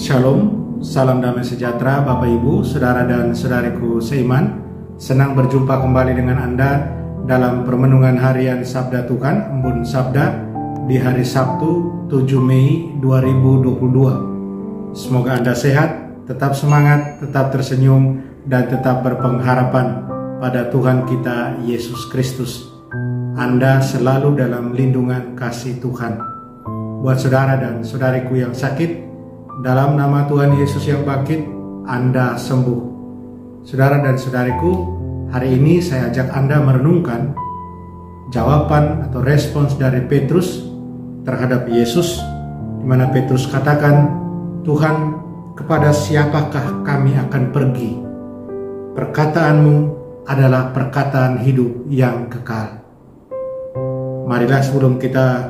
Shalom, salam damai sejahtera Bapak Ibu, Saudara dan Saudariku seiman. Senang berjumpa kembali dengan Anda dalam permenungan harian Sabda Tuhan, Embun Sabda di hari Sabtu 7 Mei 2022. Semoga Anda sehat, tetap semangat, tetap tersenyum, dan tetap berpengharapan pada Tuhan kita Yesus Kristus. Anda selalu dalam lindungan kasih Tuhan. Buat saudara dan saudariku yang sakit, dalam nama Tuhan Yesus yang bangkit, Anda sembuh. Saudara dan saudariku, hari ini saya ajak Anda merenungkan jawaban atau respons dari Petrus terhadap Yesus, di mana Petrus katakan, "Tuhan, kepada siapakah kami akan pergi? Perkataanmu adalah perkataan hidup yang kekal." Marilah sebelum kita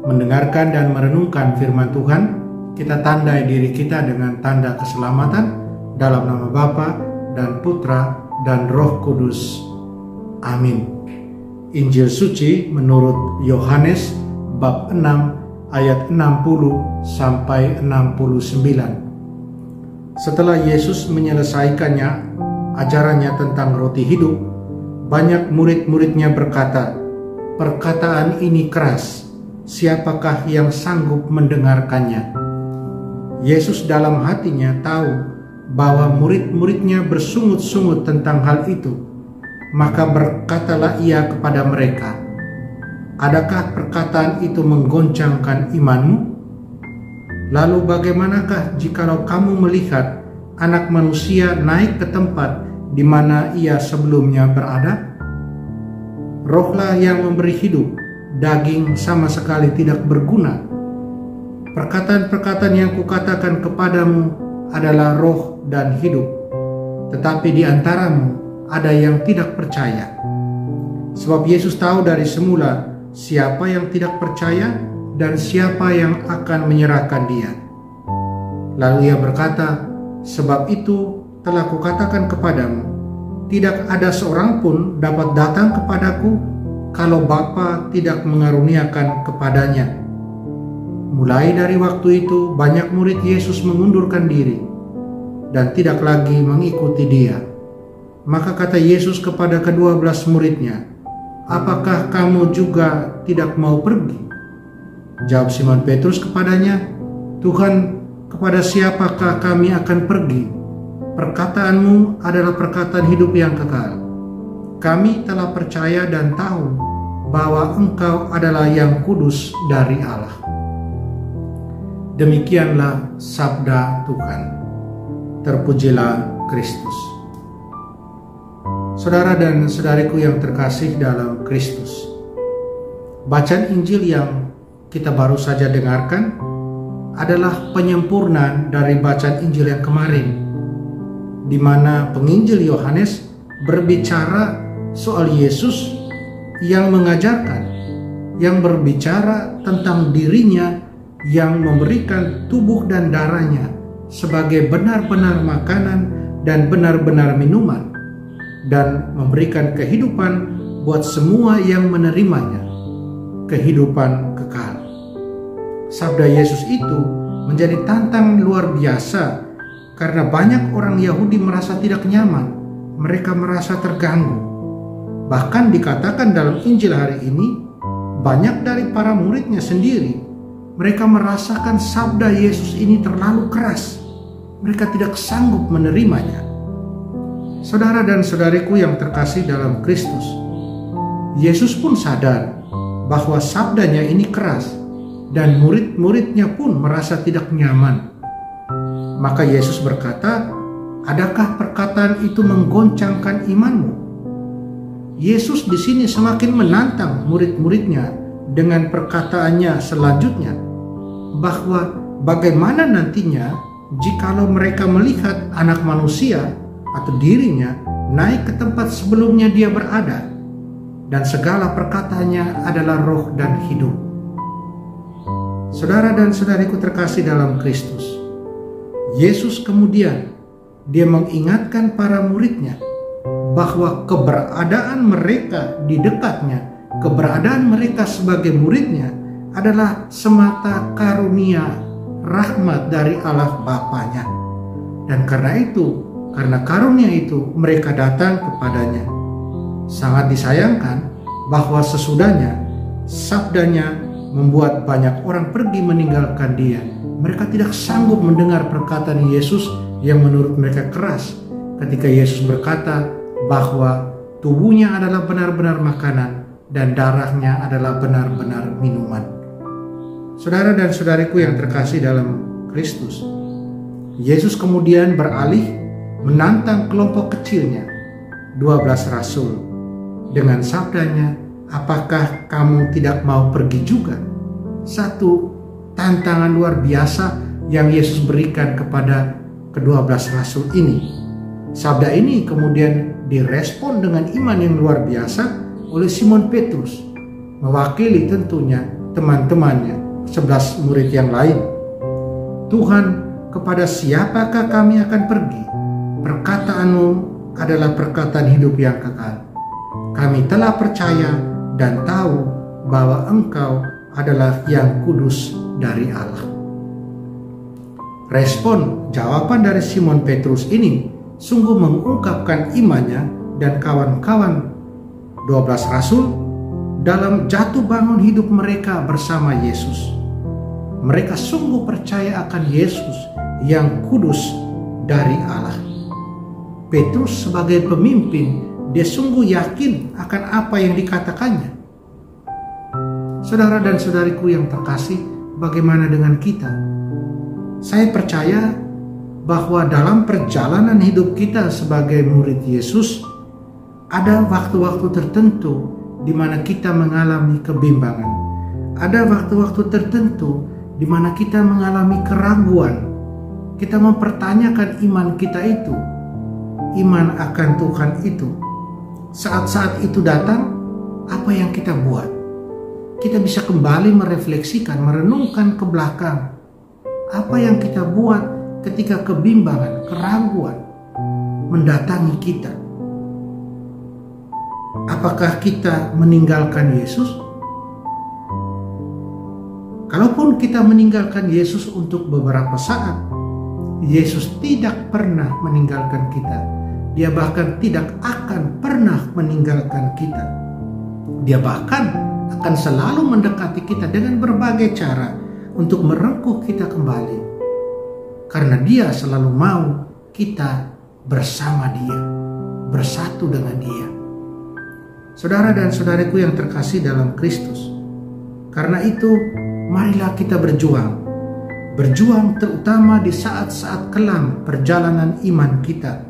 mendengarkan dan merenungkan firman Tuhan, kita tandai diri kita dengan tanda keselamatan dalam nama Bapa dan Putra dan Roh Kudus. Amin. Injil suci menurut Yohanes bab 6 ayat 60 sampai 69. Setelah Yesus menyelesaikannya ajarannya tentang roti hidup, banyak murid-muridnya berkata, "Perkataan ini keras, siapakah yang sanggup mendengarkannya?" Yesus dalam hatinya tahu bahwa murid-muridnya bersungut-sungut tentang hal itu. Maka berkatalah ia kepada mereka, "Adakah perkataan itu menggoncangkan imanmu? Lalu bagaimanakah jikalau kamu melihat Anak Manusia naik ke tempat di mana ia sebelumnya berada? Rohlah yang memberi hidup, daging sama sekali tidak berguna. Perkataan-perkataan yang kukatakan kepadamu adalah roh dan hidup, tetapi di antaramu ada yang tidak percaya." Sebab Yesus tahu dari semula siapa yang tidak percaya dan siapa yang akan menyerahkan dia. Lalu ia berkata, "Sebab itu telah kukatakan kepadamu, tidak ada seorang pun dapat datang kepadaku kalau Bapa tidak mengaruniakan kepadanya." Mulai dari waktu itu banyak murid Yesus mengundurkan diri dan tidak lagi mengikuti dia. Maka kata Yesus kepada ke-12 muridnya, "Apakah kamu juga tidak mau pergi?" Jawab Simon Petrus kepadanya, "Tuhan, kepada siapakah kami akan pergi? Perkataanmu adalah perkataan hidup yang kekal. Kami telah percaya dan tahu bahwa Engkau adalah yang kudus dari Allah." Demikianlah sabda Tuhan. Terpujilah Kristus. Saudara dan saudariku yang terkasih dalam Kristus, bacaan Injil yang kita baru saja dengarkan adalah penyempurnaan dari bacaan Injil yang kemarin, di mana penginjil Yohanes berbicara soal Yesus yang mengajarkan, yang berbicara tentang dirinya yang memberikan tubuh dan darahnya sebagai benar-benar makanan dan benar-benar minuman, dan memberikan kehidupan buat semua yang menerimanya, kehidupan kekal. Sabda Yesus itu menjadi tantang luar biasa karena banyak orang Yahudi merasa tidak nyaman, mereka merasa terganggu. Bahkan dikatakan dalam Injil hari ini, banyak dari para muridnya sendiri mereka merasakan sabda Yesus ini terlalu keras. Mereka tidak sanggup menerimanya. Saudara dan saudariku yang terkasih dalam Kristus, Yesus pun sadar bahwa sabdanya ini keras dan murid-muridnya pun merasa tidak nyaman. Maka Yesus berkata, "Adakah perkataan itu menggoncangkan imanmu?" Yesus di sini semakin menantang murid-muridnya dengan perkataannya selanjutnya, bahwa bagaimana nantinya jikalau mereka melihat Anak Manusia atau dirinya naik ke tempat sebelumnya dia berada, dan segala perkataannya adalah roh dan hidup. Saudara dan saudariku terkasih dalam Kristus, Yesus kemudian dia mengingatkan para muridnya bahwa keberadaan mereka di dekatnya, keberadaan mereka sebagai muridnya adalah semata karunia rahmat dari Allah Bapanya. Dan karena karunia itu mereka datang kepadanya. Sangat disayangkan bahwa sesudahnya sabdanya membuat banyak orang pergi meninggalkan dia. Mereka tidak sanggup mendengar perkataan Yesus yang menurut mereka keras ketika Yesus berkata bahwa tubuhnya adalah benar-benar makanan dan darahnya adalah benar-benar minuman. Saudara dan saudariku yang terkasih dalam Kristus, Yesus kemudian beralih menantang kelompok kecilnya, 12 rasul, dengan sabdanya, apakah kamu tidak mau pergi juga? Satu tantangan luar biasa yang Yesus berikan kepada ke-12 rasul ini. Sabda ini kemudian direspon dengan iman yang luar biasa oleh Simon Petrus, mewakili tentunya teman-temannya, 11 murid yang lain. Tuhan, kepada siapakah kami akan pergi? Perkataanmu adalah perkataan hidup yang kekal. Kami telah percaya dan tahu bahwa Engkau adalah yang kudus dari Allah. Respon jawaban dari Simon Petrus ini sungguh mengungkapkan imannya dan kawan-kawan 12 rasul dalam jatuh bangun hidup mereka bersama Yesus. Mereka sungguh percaya akan Yesus yang kudus dari Allah. Petrus sebagai pemimpin, dia sungguh yakin akan apa yang dikatakannya. Saudara dan saudariku yang terkasih, bagaimana dengan kita? Saya percaya bahwa dalam perjalanan hidup kita sebagai murid Yesus, ada waktu-waktu tertentu di mana kita mengalami kebimbangan. Ada waktu-waktu tertentu di mana kita mengalami keraguan. Kita mempertanyakan iman kita itu, iman akan Tuhan itu. Saat-saat itu datang, apa yang kita buat? Kita bisa kembali merefleksikan, merenungkan ke belakang. Apa yang kita buat ketika kebimbangan, keraguan mendatangi kita? Apakah kita meninggalkan Yesus? Kalaupun kita meninggalkan Yesus untuk beberapa saat, Yesus tidak pernah meninggalkan kita. Dia bahkan tidak akan pernah meninggalkan kita. Dia bahkan akan selalu mendekati kita dengan berbagai cara untuk merengkuh kita kembali. Karena dia selalu mau kita bersama dia, bersatu dengan dia. Saudara dan saudariku yang terkasih dalam Kristus, karena itu marilah kita berjuang. Berjuang terutama di saat-saat kelam perjalanan iman kita.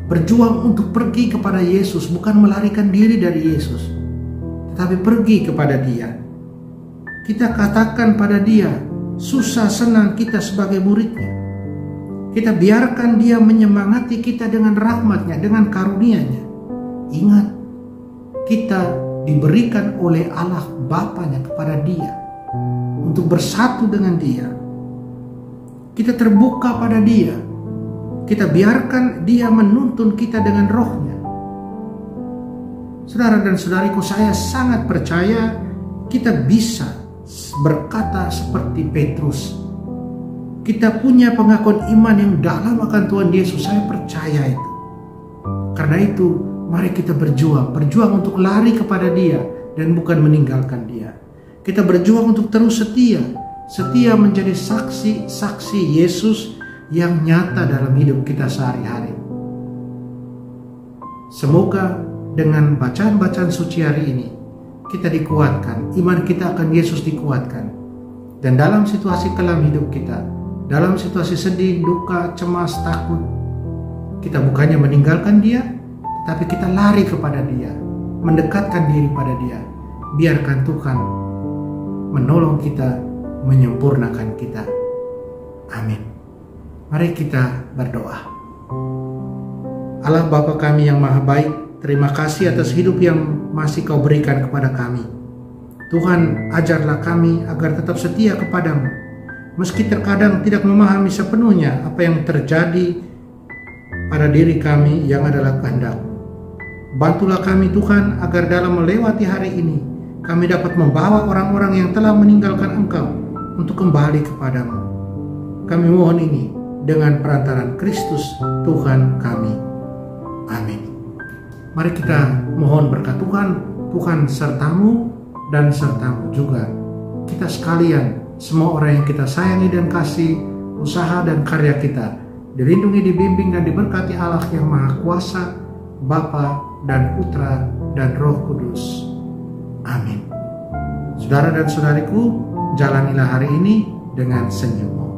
Berjuang untuk pergi kepada Yesus, bukan melarikan diri dari Yesus, tetapi pergi kepada Dia. Kita katakan pada Dia, susah senang kita sebagai muridnya. Kita biarkan Dia menyemangati kita dengan rahmat-Nya, dengan karunia-Nya. Ingat, kita diberikan oleh Allah Bapanya kepada Dia untuk bersatu dengan Dia. Kita terbuka pada Dia. Kita biarkan Dia menuntun kita dengan roh-Nya. Saudara dan saudariku, saya sangat percaya kita bisa berkata seperti Petrus. Kita punya pengakuan iman yang dalam akan Tuhan Yesus. Saya percaya itu. Karena itu, mari kita berjuang untuk lari kepada Dia dan bukan meninggalkan Dia. Kita berjuang untuk terus setia menjadi saksi Yesus yang nyata dalam hidup kita sehari-hari. Semoga dengan bacaan-bacaan suci hari ini kita dikuatkan, iman kita akan Yesus dikuatkan. Dan dalam situasi kelam hidup kita, dalam situasi sedih, duka, cemas, takut, kita bukannya meninggalkan Dia, tapi kita lari kepada Dia, mendekatkan diri pada Dia. Biarkan Tuhan menolong kita, menyempurnakan kita. Amin. Mari kita berdoa. Allah Bapa kami yang maha baik, terima kasih atas hidup yang masih Kau berikan kepada kami. Tuhan, ajarlah kami agar tetap setia kepadamu, meski terkadang tidak memahami sepenuhnya apa yang terjadi pada diri kami yang adalah kehendak-Mu. Bantulah kami Tuhan agar dalam melewati hari ini kami dapat membawa orang-orang yang telah meninggalkan Engkau untuk kembali kepadamu. Kami mohon ini dengan perantaraan Kristus Tuhan kami. Amin. Mari kita mohon berkat Tuhan. Tuhan sertamu dan sertamu juga. Kita sekalian, semua orang yang kita sayangi dan kasih, usaha dan karya kita dilindungi, dibimbing dan diberkati Allah yang Maha Kuasa, Bapa dan Putra dan Roh Kudus. Amin. Saudara dan saudariku, jalanilah hari ini dengan senyum.